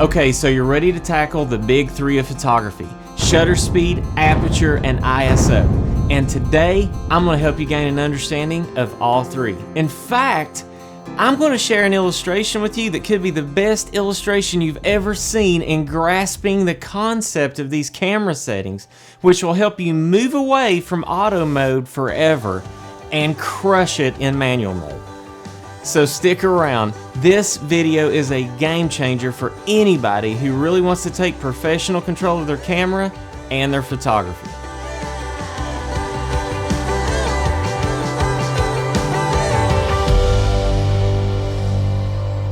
Okay, so you're ready to tackle the big three of photography: shutter speed, aperture, and ISO. And today, I'm going to help you gain an understanding of all three. In fact, I'm going to share an illustration with you that could be the best illustration you've ever seen in grasping the concept of these camera settings, which will help you move away from auto mode forever and crush it in manual mode. So stick around. This video is a game changer for anybody who really wants to take professional control of their camera and their photography.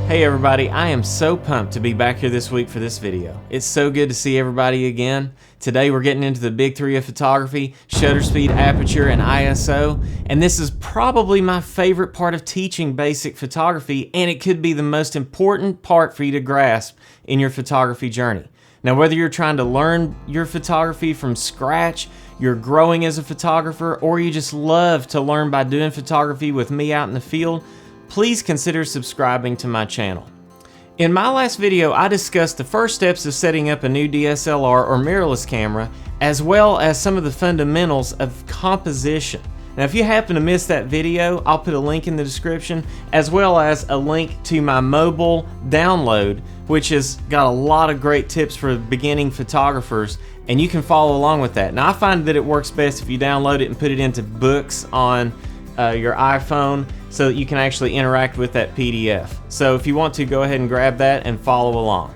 Hey everybody, I am so pumped to be back here this week for this video. It's so good to see everybody again. Today we're getting into the big three of photography: shutter speed, aperture, and ISO. And this is probably my favorite part of teaching basic photography, and it could be the most important part for you to grasp in your photography journey. Now, whether you're trying to learn your photography from scratch, you're growing as a photographer, or you just love to learn by doing photography with me out in the field, please consider subscribing to my channel. In my last video, I discussed the first steps of setting up a new DSLR or mirrorless camera, as well as some of the fundamentals of composition. Now, if you happen to miss that video, I'll put a link in the description, as well as a link to my mobile download, which has got a lot of great tips for beginning photographers, and you can follow along with that. Now, I find that it works best if you download it and put it into books on your iPhone, so that you can actually interact with that PDF. So if you want to, go ahead and grab that and follow along.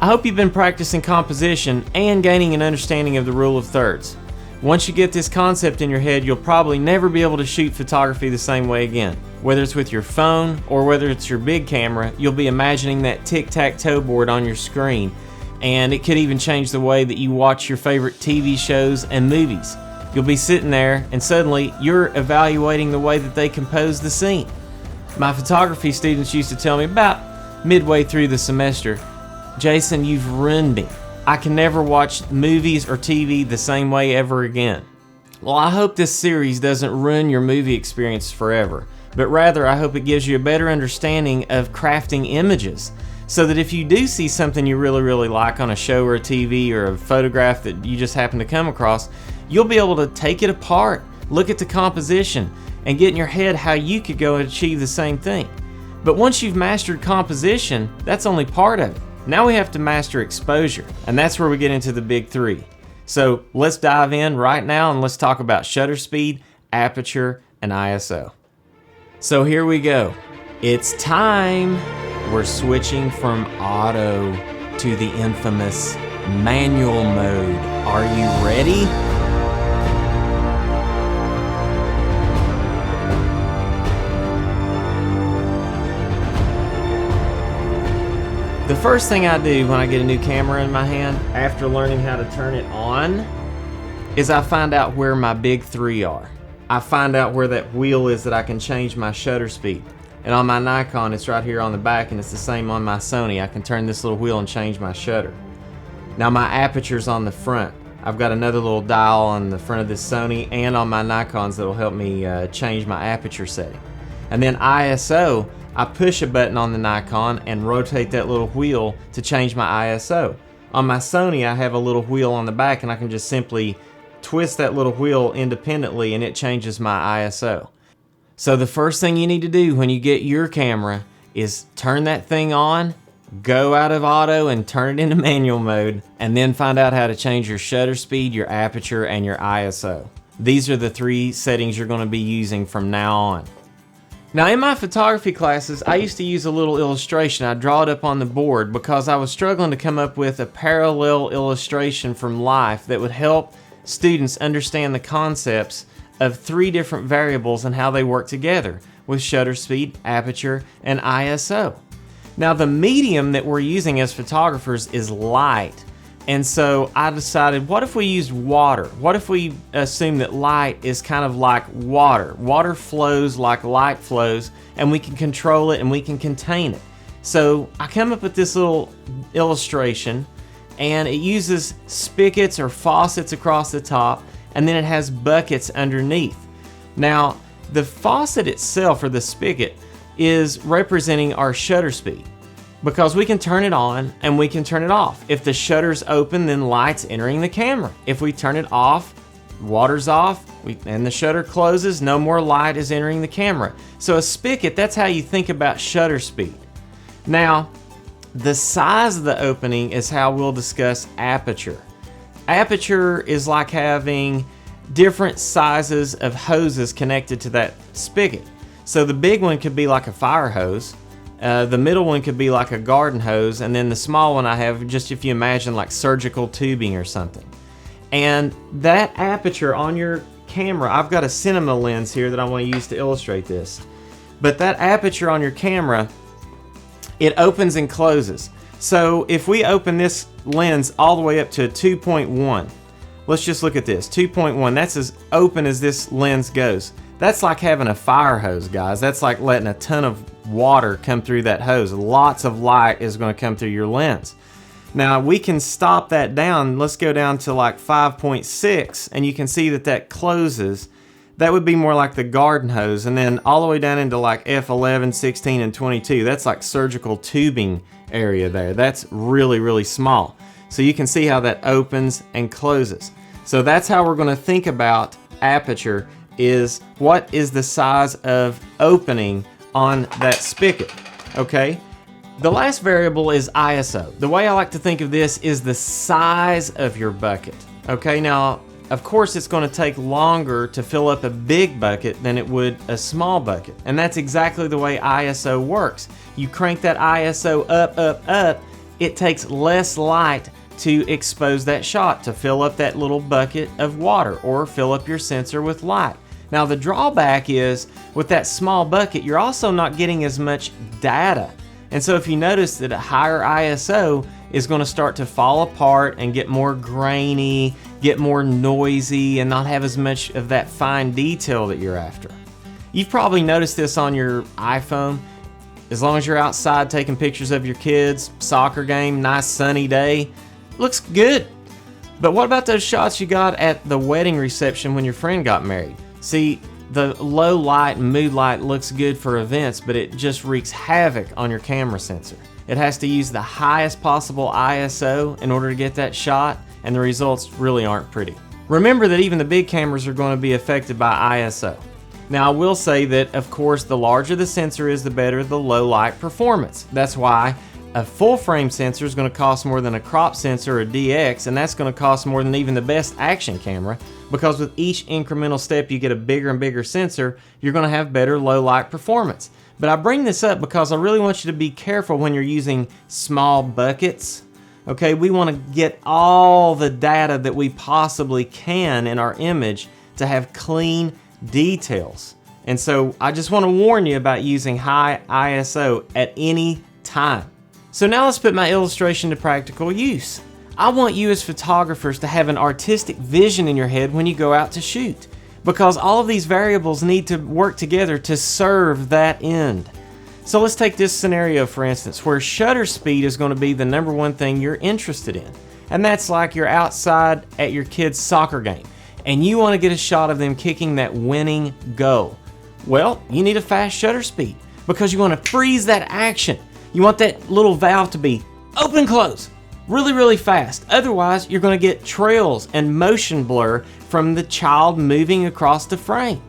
I hope you've been practicing composition and gaining an understanding of the rule of thirds. Once you get this concept in your head, you'll probably never be able to shoot photography the same way again. Whether it's with your phone or whether it's your big camera, you'll be imagining that tic-tac-toe board on your screen, and it could even change the way that you watch your favorite TV shows and movies. You'll be sitting there and suddenly you're evaluating the way that they compose the scene. My photography students used to tell me about midway through the semester, "Jason, you've ruined me. I can never watch movies or TV the same way ever again." Well, I hope this series doesn't ruin your movie experience forever, but rather I hope it gives you a better understanding of crafting images, so that if you do see something you really like on a show or a TV or a photograph that you just happen to come across, you'll be able to take it apart, look at the composition, and get in your head how you could go and achieve the same thing. But once you've mastered composition, that's only part of it. Now we have to master exposure, and that's where we get into the big three. So let's dive in right now and let's talk about shutter speed, aperture, and ISO. So here we go. It's time. We're switching from auto to the infamous manual mode. Are you ready? The first thing I do when I get a new camera in my hand, after learning how to turn it on, is I find out where my big three are. I find out where that wheel is that I can change my shutter speed. And on my Nikon, it's right here on the back, and it's the same on my Sony. I can turn this little wheel and change my shutter. Now my aperture's on the front. I've got another little dial on the front of this Sony and on my Nikons that'll help me change my aperture setting. And then ISO, I push a button on the Nikon and rotate that little wheel to change my ISO. On my Sony, I have a little wheel on the back, and I can just simply twist that little wheel independently and it changes my ISO. So the first thing you need to do when you get your camera is turn that thing on, go out of auto and turn it into manual mode, and then find out how to change your shutter speed, your aperture, and your ISO. These are the three settings you're going to be using from now on. Now, in my photography classes, I used to use a little illustration. I'd draw it up on the board because I was struggling to come up with a parallel illustration from life that would help students understand the concepts of three different variables and how they work together with shutter speed, aperture, and ISO. Now, the medium that we're using as photographers is light. And so I decided, what if we used water? What if we assume that light is kind of like water? Water flows like light flows, and we can control it and we can contain it. So I come up with this little illustration, and it uses spigots or faucets across the top, and then it has buckets underneath. Now, the faucet itself, or the spigot, is representing our shutter speed. because we can turn it on and we can turn it off. If the shutter's open, then light's entering the camera. If we turn it off, water's off, and the shutter closes, no more light is entering the camera. So a spigot, that's how you think about shutter speed. Now, the size of the opening is how we'll discuss aperture. Aperture is like having different sizes of hoses connected to that spigot. So the big one could be like a fire hose, the middle one could be like a garden hose, and then the small one I have, just if you imagine like surgical tubing or something. And that aperture on your camera, I've got a cinema lens here that I want to use to illustrate this, but that aperture on your camera, it opens and closes. So if we open this lens all the way up to a 2.1, let's just look at this, 2.1, that's as open as this lens goes. That's like having a fire hose, guys. That's like letting a ton of water come through that hose. Lots of light is going to come through your lens. Now we can stop that down. Let's go down to like 5.6, and you can see that that closes. That would be more like the garden hose, and then all the way down into like F11, 16, and 22. That's like surgical tubing area there. That's really, really small. So you can see how that opens and closes. So that's how we're going to think about aperture, is what is the size of opening on that spigot, okay? The last variable is ISO. The way I like to think of this is the size of your bucket, okay? Now, of course, it's going to take longer to fill up a big bucket than it would a small bucket, and that's exactly the way ISO works. You crank that ISO up, up, up, it takes less light to expose that shot, to fill up that little bucket of water or fill up your sensor with light. Now the drawback is, with that small bucket, you're also not getting as much data. And so if you notice that a higher ISO is going to start to fall apart and get more grainy, get more noisy, and not have as much of that fine detail that you're after. You've probably noticed this on your iPhone. As long as you're outside taking pictures of your kids, soccer game, nice sunny day, looks good. But what about those shots you got at the wedding reception when your friend got married? See, the low light and mood light looks good for events, but it just wreaks havoc on your camera sensor. It has to use the highest possible ISO in order to get that shot, and the results really aren't pretty. Remember that even the big cameras are going to be affected by ISO. Now, I will say that, of course, the larger the sensor is, the better the low light performance. That's why a full frame sensor is going to cost more than a crop sensor or DX, and that's going to cost more than even the best action camera, because with each incremental step you get a bigger and bigger sensor, you're going to have better low light performance. But I bring this up because I really want you to be careful when you're using small buckets. Okay, we want to get all the data that we possibly can in our image to have clean details. And so I just want to warn you about using high ISO at any time. So now let's put my illustration to practical use. I want you as photographers to have an artistic vision in your head when you go out to shoot, because all of these variables need to work together to serve that end. So let's take this scenario, for instance, where shutter speed is going to be the number one thing you're interested in. And that's like you're outside at your kid's soccer game, and you want to get a shot of them kicking that winning goal. Well, you need a fast shutter speed, because you want to freeze that action. You want that little valve to be open, close, really, really fast. Otherwise, you're going to get trails and motion blur from the child moving across the frame.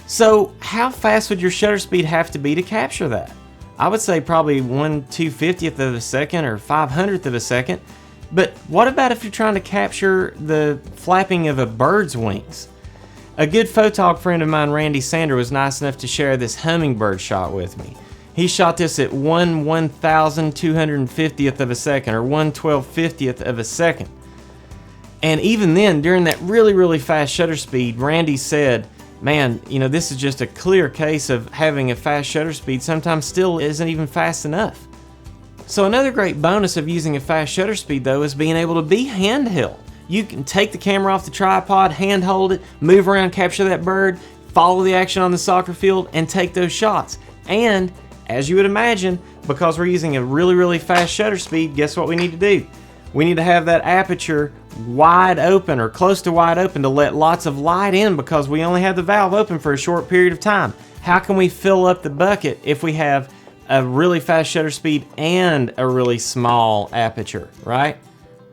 So how fast would your shutter speed have to be to capture that? I would say probably 1/250th of a second or 500th of a second. But what about if you're trying to capture the flapping of a bird's wings? A good photog friend of mine, Randy Sander, was nice enough to share this hummingbird shot with me. He shot this at 1/1250th of a second, or 1/1250th of a second. And even then, during that really, really fast shutter speed, Randy said, man, you know, this is just a clear case of having a fast shutter speed sometimes still isn't even fast enough. So another great bonus of using a fast shutter speed, though, is being able to be handheld. You can take the camera off the tripod, hand hold it, move around, capture that bird, follow the action on the soccer field, and take those shots. And as you would imagine, because we're using a really, really fast shutter speed, guess what we need to do? We need to have that aperture wide open or close to wide open to let lots of light in, because we only have the valve open for a short period of time. How can we fill up the bucket if we have a really fast shutter speed and a really small aperture, right?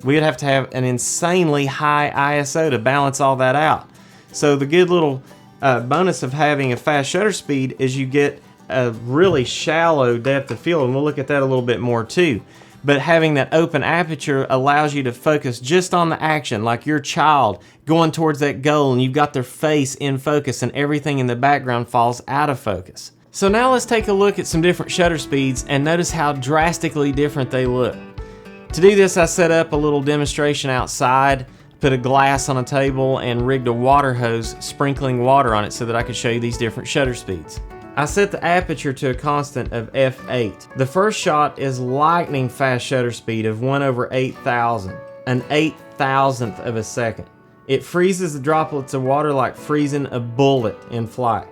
We'd have to have an insanely high ISO to balance all that out. So the good little bonus of having a fast shutter speed is you get a really shallow depth of field, and we'll look at that a little bit more too. But having that open aperture allows you to focus just on the action, like your child going towards that goal and you've got their face in focus and everything in the background falls out of focus. So now let's take a look at some different shutter speeds and notice how drastically different they look. To do this, I set up a little demonstration outside, put a glass on a table, and rigged a water hose sprinkling water on it so that I could show you these different shutter speeds. I set the aperture to a constant of f8. The first shot is lightning fast shutter speed of 1/8,000, an 8,000th of a second. It freezes the droplets of water like freezing a bullet in flight.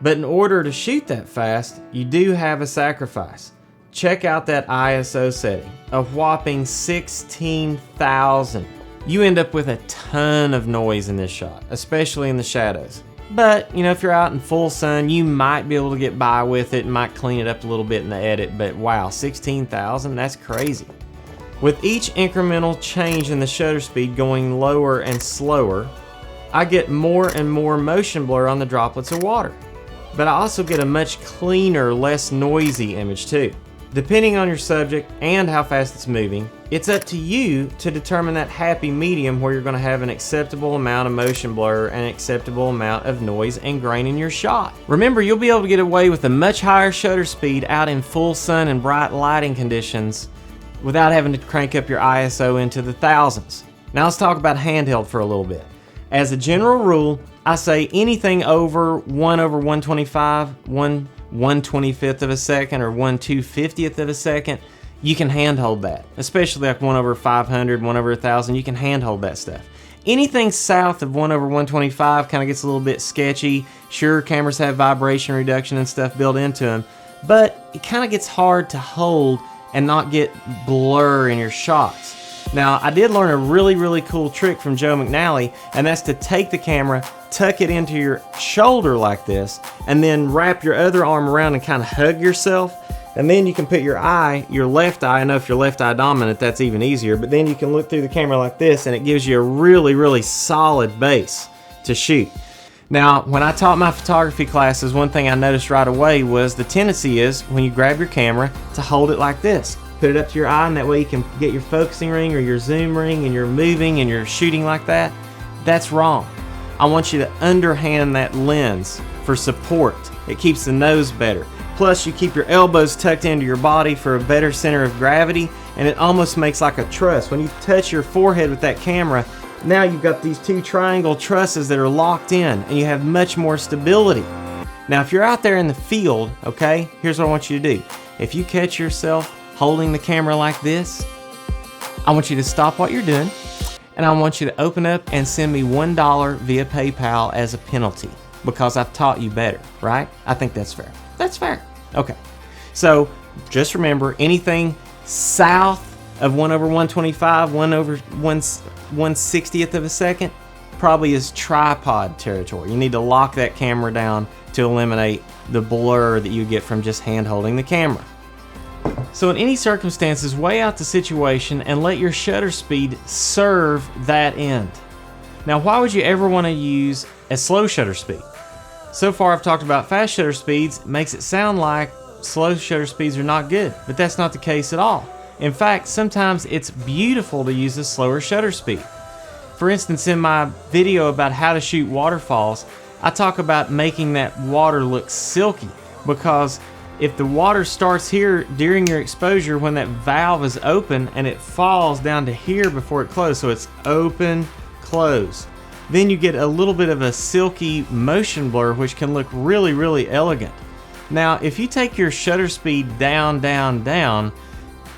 But in order to shoot that fast, you do have a sacrifice. Check out that ISO setting, a whopping 16,000. You end up with a ton of noise in this shot, especially in the shadows. But, you know, if you're out in full sun, you might be able to get by with it and might clean it up a little bit in the edit, but wow, 16,000, that's crazy. With each incremental change in the shutter speed going lower and slower, I get more and more motion blur on the droplets of water. But I also get a much cleaner, less noisy image too. Depending on your subject and how fast it's moving, it's up to you to determine that happy medium where you're going to have an acceptable amount of motion blur and an acceptable amount of noise and grain in your shot. Remember, you'll be able to get away with a much higher shutter speed out in full sun and bright lighting conditions without having to crank up your ISO into the thousands. Now let's talk about handheld for a little bit. As a general rule, I say anything over 1/125, 1/125th of a second, or 1/250th of a second, you can handhold that. Especially like 1/500, 1/1000, you can handhold that stuff. Anything south of 1/125 kind of gets a little bit sketchy. Sure, cameras have vibration reduction and stuff built into them, but it kind of gets hard to hold and not get blur in your shots. Now, I did learn a really cool trick from Joe McNally, and that's to take the camera, tuck it into your shoulder like this, and then wrap your other arm around and kind of hug yourself. And then you can put your eye, your left eye, I know if you're left eye dominant, that's even easier, but then you can look through the camera like this, and it gives you a really solid base to shoot. Now, when I taught my photography classes, one thing I noticed right away was the tendency is, when you grab your camera, to hold it like this. Put it up to your eye, and that way you can get your focusing ring or your zoom ring, and you're moving and you're shooting like that. That's wrong. I want you to underhand that lens for support. It keeps the nose better. Plus, you keep your elbows tucked into your body for a better center of gravity, and it almost makes like a truss. When you touch your forehead with that camera, now you've got these two triangle trusses that are locked in, and you have much more stability. Now, if you're out there in the field, okay, here's what I want you to do. If you catch yourself holding the camera like this, I want you to stop what you're doing, and I want you to open up and send me $1 via PayPal as a penalty, because I've taught you better, right? I think that's fair. That's fair. Okay. So just remember, anything south of 1/125, 1/160th of a second, probably is tripod territory. You need to lock that camera down to eliminate the blur that you get from just hand holding the camera. So in any circumstances, weigh out the situation and let your shutter speed serve that end. Now, why would you ever want to use a slow shutter speed? So far I've talked about fast shutter speeds. It makes it sound like slow shutter speeds are not good, but that's not the case at all. In fact, sometimes it's beautiful to use a slower shutter speed. For instance, in my video about how to shoot waterfalls, I talk about making that water look silky, because if the water starts here during your exposure when that valve is open and it falls down to here before it closes, so it's open, close, then you get a little bit of a silky motion blur, which can look really elegant. Now, if you take your shutter speed down,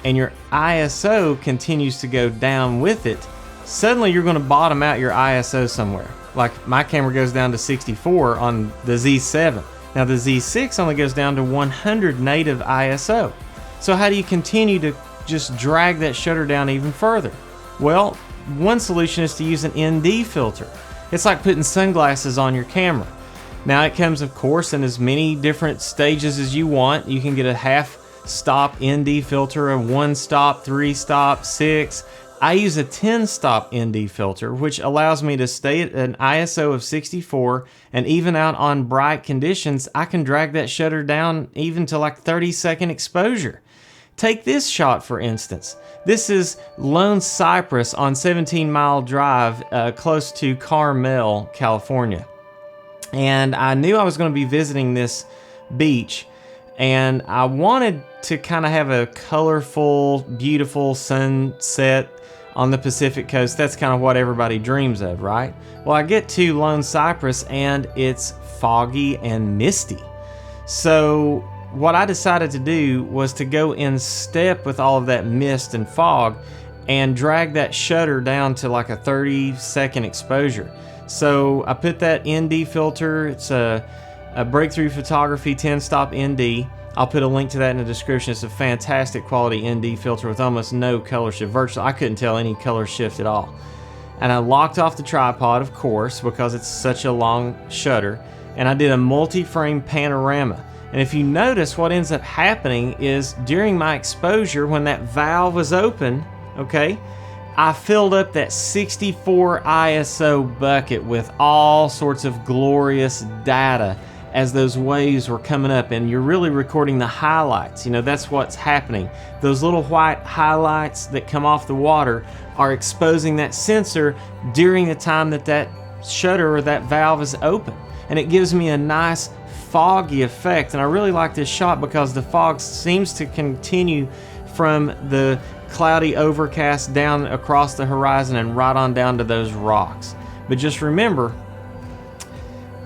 and your ISO continues to go down with it, suddenly you're going to bottom out your ISO somewhere. Like my camera goes down to 64 on the Z7. Now the Z6 only goes down to 100 native ISO. So how do you continue to just drag that shutter down even further? Well, one solution is to use an ND filter. It's like putting sunglasses on your camera. Now it comes, of course, in as many different stages as you want. You can get a half stop ND filter, a 1 stop, 3 stop, 6. I use a 10 stop ND filter, which allows me to stay at an ISO of 64, and even out on bright conditions, I can drag that shutter down even to like 30-second exposure. Take this shot for instance. This is Lone Cypress on 17 Mile Drive, close to Carmel, California. And I knew I was going to be visiting this beach, and I wanted to kind of have a colorful, beautiful sunset on the Pacific coast. That's kind of what everybody dreams of, right? Well, I get to Lone Cypress and it's foggy and misty. So what I decided to do was to go in step with all of that mist and fog and drag that shutter down to like a 30-second exposure. So I put that ND filter. It's a Breakthrough Photography 10-stop ND. I'll put a link to that in the description. It's a fantastic quality ND filter with almost no color shift. Virtually, I couldn't tell any color shift at all. And I locked off the tripod, of course, because it's such a long shutter. And I did a multi-frame panorama. And if you notice, what ends up happening is during my exposure, when that valve was open, okay, I filled up that 64 ISO bucket with all sorts of glorious data as those waves were coming up, and you're really recording the highlights. You know, that's what's happening. Those little white highlights that come off the water are exposing that sensor during the time that that shutter or that valve is open. And it gives me a nice foggy effect. And I really like this shot because the fog seems to continue from the cloudy overcast down across the horizon and right on down to those rocks. But just remember,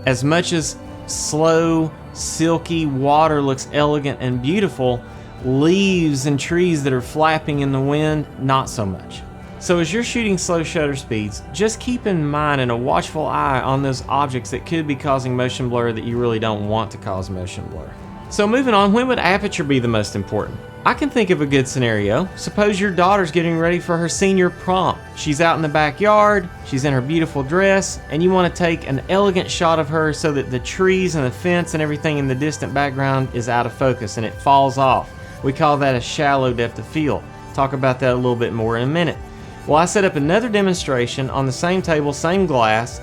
as much as slow, silky water looks elegant and beautiful, leaves and trees that are flapping in the wind, not so much. So as you're shooting slow shutter speeds, just keep in mind and a watchful eye on those objects that could be causing motion blur that you really don't want to cause motion blur. So moving on, when would aperture be the most important? I can think of a good scenario. Suppose your daughter's getting ready for her senior prom. She's out in the backyard, she's in her beautiful dress, and you want to take an elegant shot of her so that the trees and the fence and everything in the distant background is out of focus and it falls off. We call that a shallow depth of field. Talk about that a little bit more in a minute. Well, I set up another demonstration on the same table, same glass.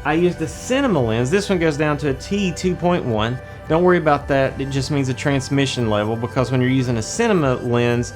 I used a cinema lens. This one goes down to a T2.1. Don't worry about that, it just means a transmission level, because when you're using a cinema lens,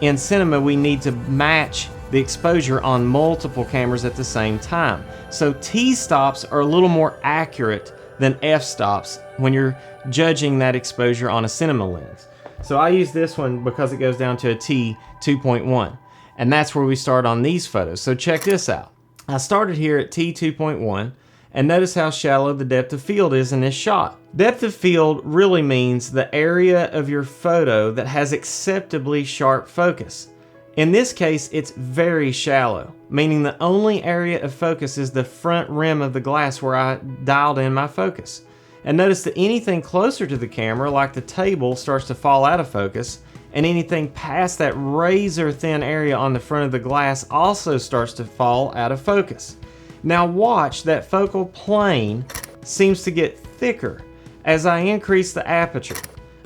in cinema we need to match the exposure on multiple cameras at the same time. So T stops are a little more accurate than f stops when you're judging that exposure on a cinema lens. So I use this one because it goes down to a T2.1, and that's where we start on these photos. So check this out. I started here at T2.1, and notice how shallow the depth of field is in this shot. Depth of field really means the area of your photo that has acceptably sharp focus. In this case, it's very shallow, meaning the only area of focus is the front rim of the glass where I dialed in my focus. And notice that anything closer to the camera, like the table, starts to fall out of focus, and anything past that razor thin area on the front of the glass also starts to fall out of focus. Now watch, that focal plane seems to get thicker as I increase the aperture.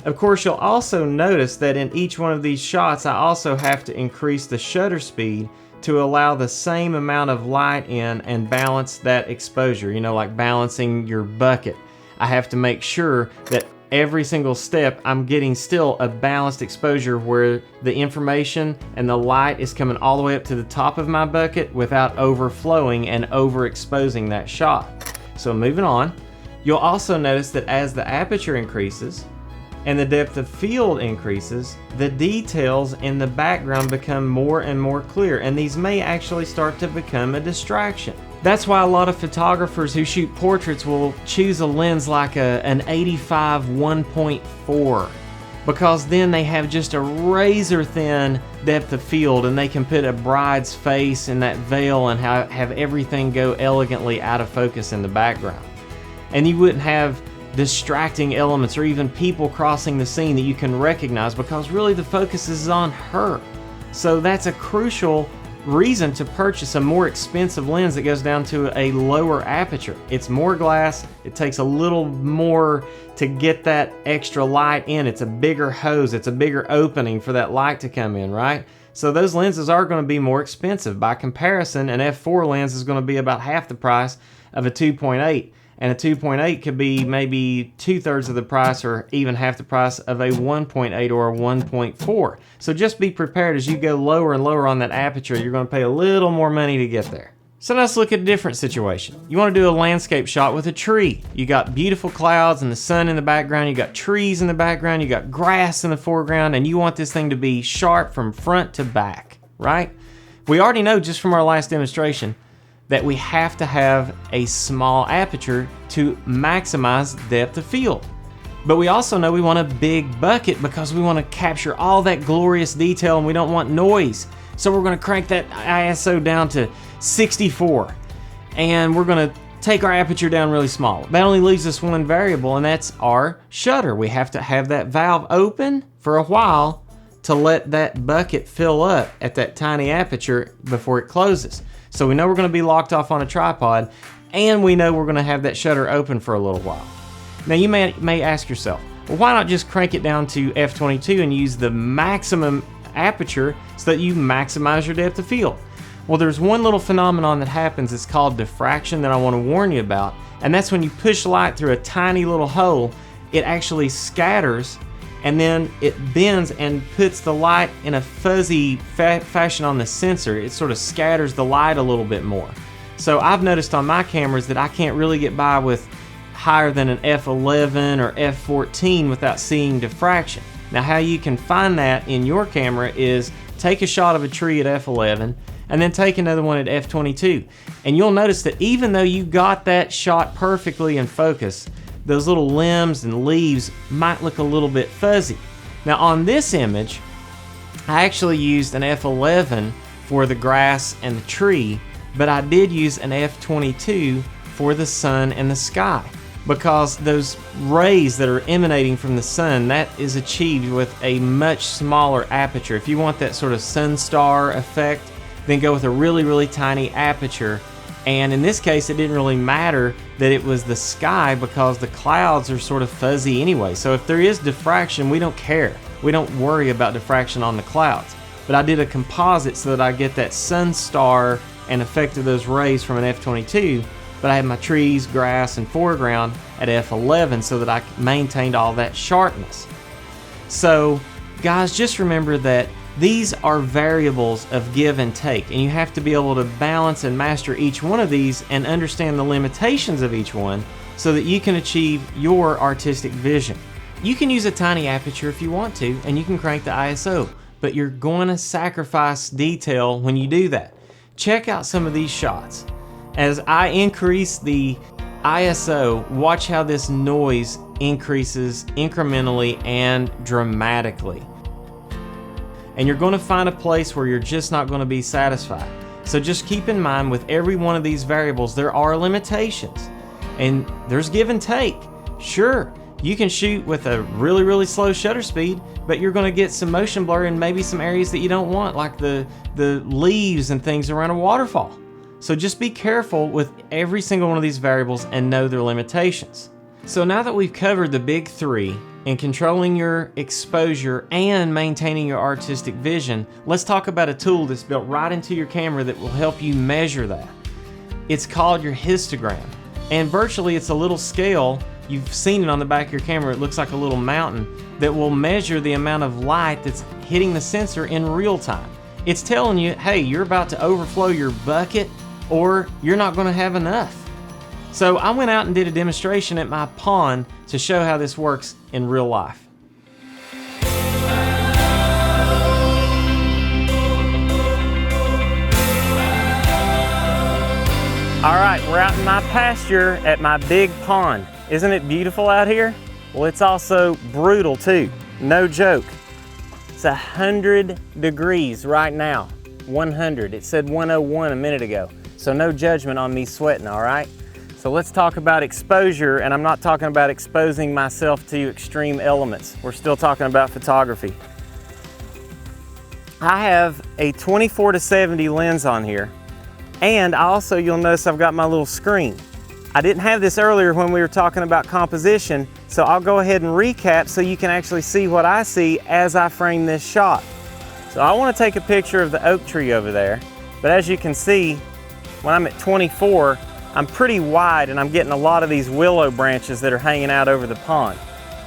Of course, you'll also notice that in each one of these shots, I also have to increase the shutter speed to allow the same amount of light in and balance that exposure. You know, like balancing your bucket. I have to make sure that every single step I'm getting still a balanced exposure where the information and the light is coming all the way up to the top of my bucket without overflowing and overexposing that shot. So moving on, you'll also notice that as the aperture increases and the depth of field increases, the details in the background become more and more clear, and these may actually start to become a distraction. That's why a lot of photographers who shoot portraits will choose a lens like an 85 1.4, because then they have just a razor thin depth of field and they can put a bride's face in that veil and have everything go elegantly out of focus in the background. And you wouldn't have distracting elements or even people crossing the scene that you can recognize, because really the focus is on her. So that's a crucial reason to purchase a more expensive lens that goes down to a lower aperture. It's more glass, it takes a little more to get that extra light in. It's a bigger hose, it's a bigger opening for that light to come in, right? So those lenses are going to be more expensive. By comparison, an f4 lens is going to be about half the price of a 2.8, and a 2.8 could be maybe 2/3 of the price or even half the price of a 1.8 or a 1.4. So just be prepared as you go lower and lower on that aperture, you're going to pay a little more money to get there. So now let's look at a different situation. You want to do a landscape shot with a tree. You got beautiful clouds and the sun in the background, you got trees in the background, you got grass in the foreground, and you want this thing to be sharp from front to back, right? We already know just from our last demonstration that we have to have a small aperture to maximize depth of field. But we also know we want a big bucket because we want to capture all that glorious detail and we don't want noise. So we're going to crank that ISO down to 64 and we're going to take our aperture down really small. That only leaves us one variable, and that's our shutter. We have to have that valve open for a while to let that bucket fill up at that tiny aperture before it closes. So we know we're going to be locked off on a tripod, and we know we're going to have that shutter open for a little while. Now you may ask yourself, well, why not just crank it down to f/22 and use the maximum aperture so that you maximize your depth of field? Well, there's one little phenomenon that happens. It's called diffraction that I want to warn you about, and that's when you push light through a tiny little hole, it actually scatters and then it bends and puts the light in a fuzzy fashion on the sensor. It sort of scatters the light a little bit more. So I've noticed on my cameras that I can't really get by with higher than an f11 or f14 without seeing diffraction. Now how you can find that in your camera is take a shot of a tree at f11 and then take another one at f22. And you'll notice that even though you got that shot perfectly in focus, those little limbs and leaves might look a little bit fuzzy. Now on this image, I actually used an f11 for the grass and the tree, but I did use an f22 for the sun and the sky, because those rays that are emanating from the sun, that is achieved with a much smaller aperture. If you want that sort of sun star effect, then go with a really, really tiny aperture. And in this case, it didn't really matter that it was the sky because the clouds are sort of fuzzy anyway. So if there is diffraction, we don't care. We don't worry about diffraction on the clouds. But I did a composite so that I get that sun star and effect of those rays from an f/22, but I had my trees, grass, and foreground at f11 so that I maintained all that sharpness. So guys, just remember that these are variables of give and take, and you have to be able to balance and master each one of these and understand the limitations of each one so that you can achieve your artistic vision. You can use a tiny aperture if you want to, and you can crank the ISO, but you're going to sacrifice detail when you do that. Check out some of these shots. As I increase the ISO, watch how this noise increases incrementally and dramatically. And you're going to find a place where you're just not going to be satisfied. So just keep in mind, with every one of these variables, there are limitations. And there's give and take. Sure, you can shoot with a really, really slow shutter speed, but you're going to get some motion blur in maybe some areas that you don't want, like the leaves and things around a waterfall. So just be careful with every single one of these variables and know their limitations. So now that we've covered the big three in controlling your exposure and maintaining your artistic vision, let's talk about a tool that's built right into your camera that will help you measure that. It's called your histogram. And virtually it's a little scale. You've seen it on the back of your camera. It looks like a little mountain that will measure the amount of light that's hitting the sensor in real time. It's telling you, hey, you're about to overflow your bucket or you're not going to have enough. So I went out and did a demonstration at my pond to show how this works in real life. All right, we're out in my pasture at my big pond. Isn't it beautiful out here? Well, it's also brutal too, no joke. It's 100 degrees right now, 100. It said 101 a minute ago, so no judgment on me sweating, all right? So let's talk about exposure, and I'm not talking about exposing myself to extreme elements. We're still talking about photography. I have a 24-70 lens on here, and also you'll notice I've got my little screen. I didn't have this earlier when we were talking about composition, so I'll go ahead and recap so you can actually see what I see as I frame this shot. So I want to take a picture of the oak tree over there, but as you can see, when I'm at 24, I'm pretty wide and I'm getting a lot of these willow branches that are hanging out over the pond.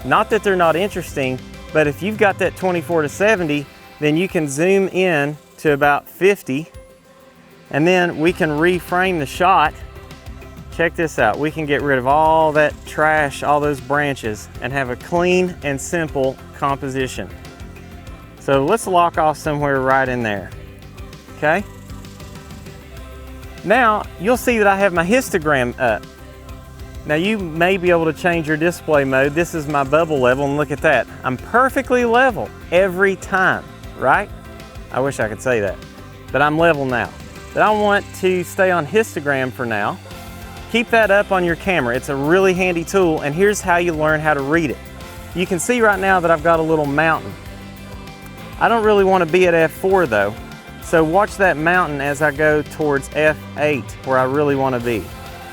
Not that they're not interesting, but if you've got that 24-70, then you can zoom in to about 50, and then we can reframe the shot. Check this out. We can get rid of all that trash, all those branches, and have a clean and simple composition. So let's lock off somewhere right in there, okay? Now, you'll see that I have my histogram up. Now you may be able to change your display mode. This is my bubble level, and look at that. I'm perfectly level every time, right? I wish I could say that, but I'm level now. But I want to stay on histogram for now. Keep that up on your camera. It's a really handy tool, and here's how you learn how to read it. You can see right now that I've got a little mountain. I don't really want to be at f4 though, so watch that mountain as I go towards f8, where I really want to be.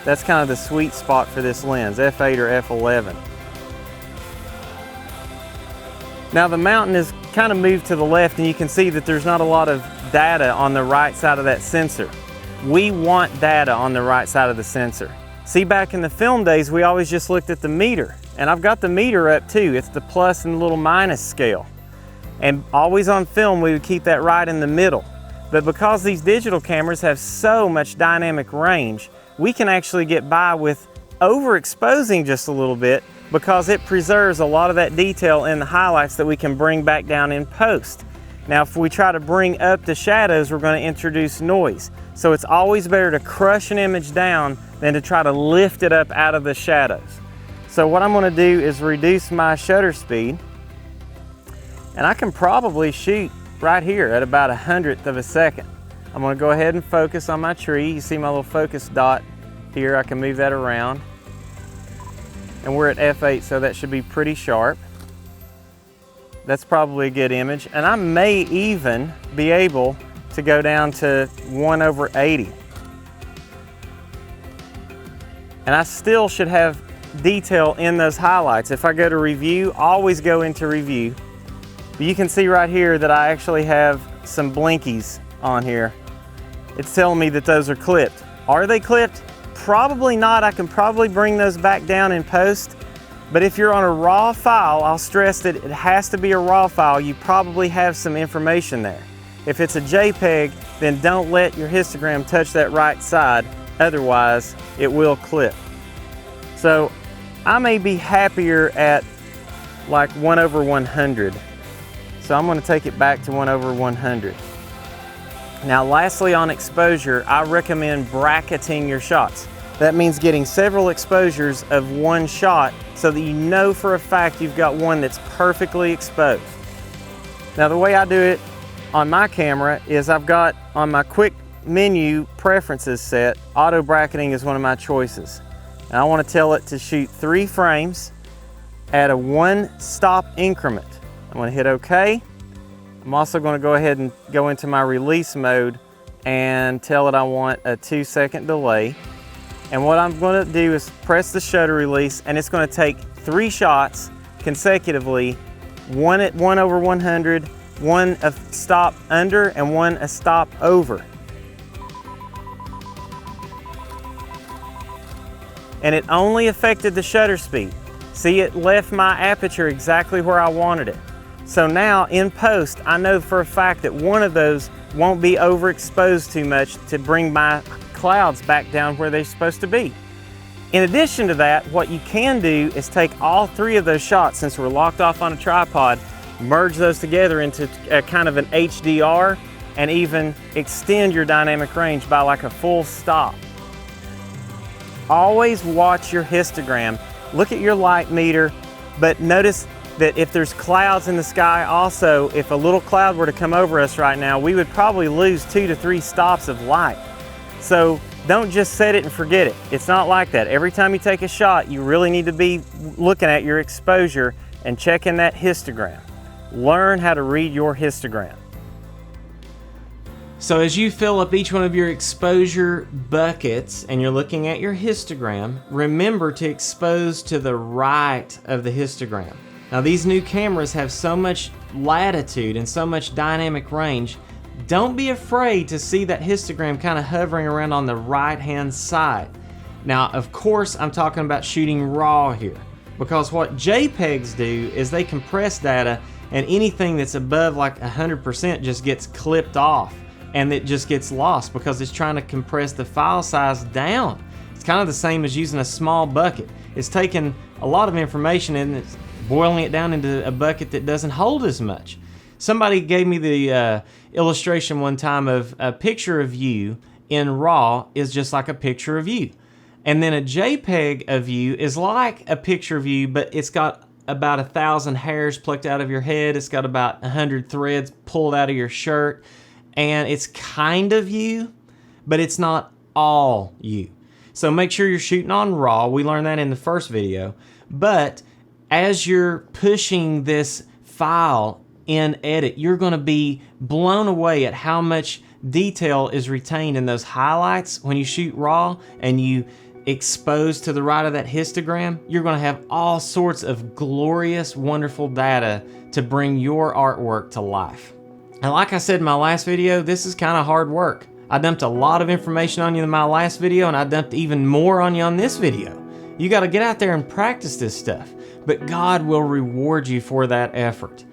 That's kind of the sweet spot for this lens, f8 or f11. Now the mountain is kind of moved to the left, and you can see that there's not a lot of data on the right side of that sensor. We want data on the right side of the sensor. See, back in the film days, we always just looked at the meter, and I've got the meter up too. It's the plus and little minus scale. And always on film, we would keep that right in the middle. But because these digital cameras have so much dynamic range, we can actually get by with overexposing just a little bit, because it preserves a lot of that detail in the highlights that we can bring back down in post. Now, if we try to bring up the shadows, we're going to introduce noise. So it's always better to crush an image down than to try to lift it up out of the shadows. So what I'm going to do is reduce my shutter speed, and I can probably shoot right here at about 1/100th of a second. I'm going to go ahead and focus on my tree. You see my little focus dot here. I can move that around. And we're at f8, so that should be pretty sharp. That's probably a good image. And I may even be able to go down to 1/80. And I still should have detail in those highlights. If I go to review, always go into review. But you can see right here that I actually have some blinkies on here. It's telling me that those are clipped. Are they clipped? Probably not. I can probably bring those back down in post. But if you're on a RAW file, I'll stress that it has to be a RAW file. You probably have some information there. If it's a JPEG, then don't let your histogram touch that right side. Otherwise, it will clip. So I may be happier at like 1/100. So I'm going to take it back to 1/100. Now lastly, on exposure, I recommend bracketing your shots. That means getting several exposures of one shot so that you know for a fact you've got one that's perfectly exposed. Now the way I do it on my camera is I've got on my quick menu preferences set, auto bracketing is one of my choices. And I want to tell it to shoot 3 frames at a 1 stop increment. I'm going to hit OK. I'm also going to go ahead and go into my release mode and tell it I want a 2-second delay. And what I'm going to do is press the shutter release, and it's going to take 3 shots consecutively, one at 1/100, one a stop under, and one a stop over. And it only affected the shutter speed. See, it left my aperture exactly where I wanted it. So now in post, I know for a fact that one of those won't be overexposed too much to bring my clouds back down where they're supposed to be. In addition to that, what you can do is take all 3 of those shots, since we're locked off on a tripod, merge those together into a kind of an HDR, and even extend your dynamic range by like a full stop. Always watch your histogram. Look at your light meter, but notice that if there's clouds in the sky also, if a little cloud were to come over us right now, we would probably lose 2 to 3 stops of light. So don't just set it and forget it. It's not like that. Every time you take a shot, you really need to be looking at your exposure and checking that histogram. Learn how to read your histogram. So as you fill up each one of your exposure buckets and you're looking at your histogram, remember to expose to the right of the histogram. Now these new cameras have so much latitude and so much dynamic range. Don't be afraid to see that histogram kind of hovering around on the right hand side. Now of course I'm talking about shooting RAW here, because what JPEGs do is they compress data and anything that's above like 100% just gets clipped off. And it just gets lost because it's trying to compress the file size down. It's kind of the same as using a small bucket. It's taking a lot of information and it's boiling it down into a bucket that doesn't hold as much. Somebody gave me the illustration one time of a picture of you in RAW is just like a picture of you. And then a JPEG of you is like a picture of you, but it's got about 1,000 hairs plucked out of your head. It's got about 100 threads pulled out of your shirt. And it's kind of you, but it's not all you. So make sure you're shooting on RAW. We learned that in the first video. But as you're pushing this file in edit, you're going to be blown away at how much detail is retained in those highlights. When you shoot RAW and you expose to the right of that histogram, you're going to have all sorts of glorious, wonderful data to bring your artwork to life. And like I said in my last video, this is kind of hard work. I dumped a lot of information on you in my last video, and I dumped even more on you on this video. You got to get out there and practice this stuff, but God will reward you for that effort.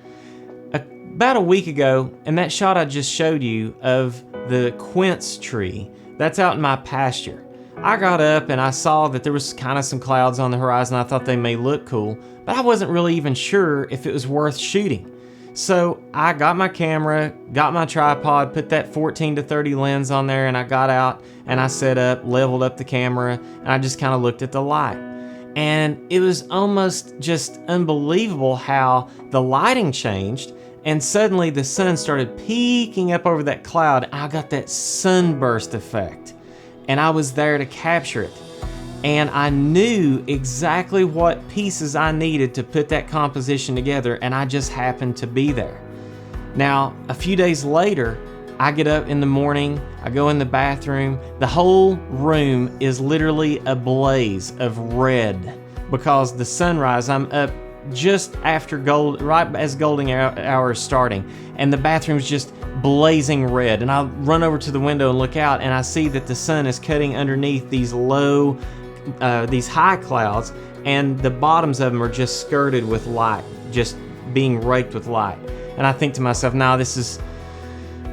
About a week ago, and that shot I just showed you of the quince tree, that's out in my pasture. I got up and I saw that there was kind of some clouds on the horizon. I thought they may look cool, but I wasn't really even sure if it was worth shooting. So I got my camera, got my tripod, put that 14 to 30 lens on there, and I got out and I set up, leveled up the camera, and I just kind of looked at the light. And it was almost just unbelievable how the lighting changed, and suddenly the sun started peeking up over that cloud. I got that sunburst effect, and I was there to capture it. And I knew exactly what pieces I needed to put that composition together, and I just happened to be there. Now, a few days later, I get up in the morning, I go in the bathroom, the whole room is literally ablaze of red because the sunrise, I'm up just after right as golden hour is starting, and the bathroom's just blazing red. And I run over to the window and look out, and I see that the sun is cutting underneath these high clouds, and the bottoms of them are just skirted with light, just being raked with light. And I think to myself, now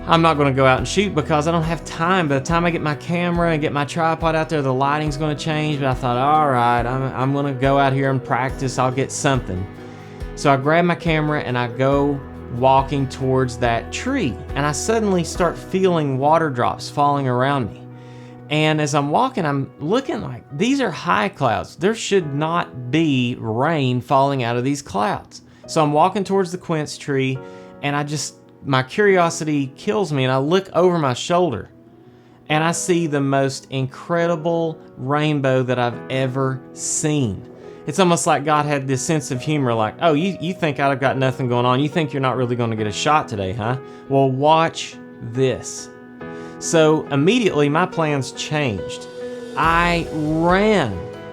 I'm not going to go out and shoot because I don't have time. By the time I get my camera and get my tripod out there, the lighting's going to change. But I thought, all right, I'm going to go out here and practice. I'll get something. So I grab my camera and I go walking towards that tree, and I suddenly start feeling water drops falling around me. And as I'm walking, I'm looking like, these are high clouds. There should not be rain falling out of these clouds. So I'm walking towards the quince tree, and my curiosity kills me, and I look over my shoulder, and I see the most incredible rainbow that I've ever seen. It's almost like God had this sense of humor, like, oh, you think I've got nothing going on? You think you're not really going to get a shot today, huh? Well, watch this. So immediately my plans changed. I ran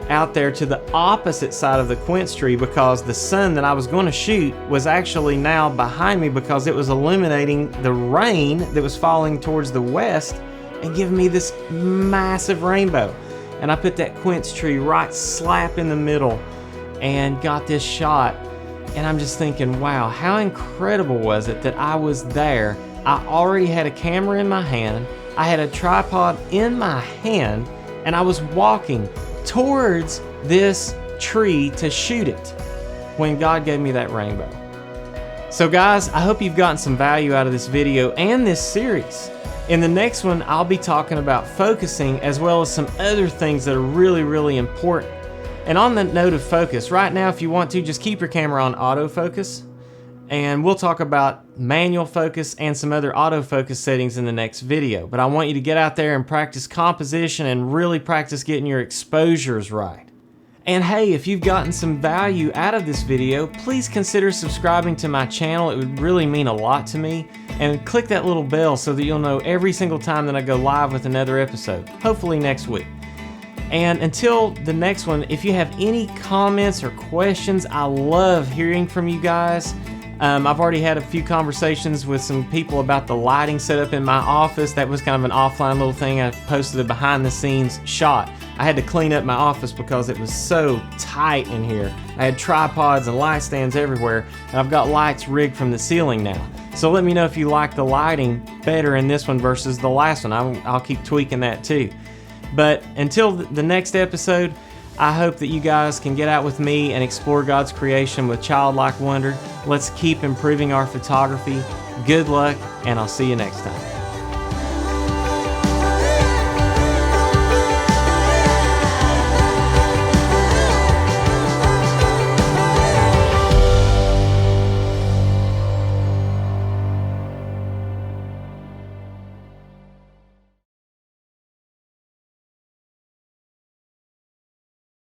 out there to the opposite side of the quince tree because the sun that I was going to shoot was actually now behind me because it was illuminating the rain that was falling towards the west and giving me this massive rainbow. And I put that quince tree right slap in the middle and got this shot. And I'm just thinking, wow, how incredible was it that I was there? I already had a camera in my hand, I had a tripod in my hand, and I was walking towards this tree to shoot it when God gave me that rainbow. So guys, I hope you've gotten some value out of this video and this series. In the next one, I'll be talking about focusing as well as some other things that are really, really important. And on the note of focus, right now, if you want to, just keep your camera on autofocus. And we'll talk about manual focus and some other autofocus settings in the next video. But I want you to get out there and practice composition and really practice getting your exposures right. And hey, if you've gotten some value out of this video, please consider subscribing to my channel. It would really mean a lot to me. And click that little bell so that you'll know every single time that I go live with another episode, hopefully next week. And until the next one, if you have any comments or questions, I love hearing from you guys. I've already had a few conversations with some people about the lighting setup in my office. That was kind of an offline little thing. I posted a behind the scenes shot. I had to clean up my office because it was so tight in here. I had tripods and light stands everywhere, and I've got lights rigged from the ceiling now. So let me know if you like the lighting better in this one versus the last one. I'll keep tweaking that too. But until the next episode, I hope that you guys can get out with me and explore God's creation with childlike wonder. Let's keep improving our photography. Good luck, and I'll see you next time.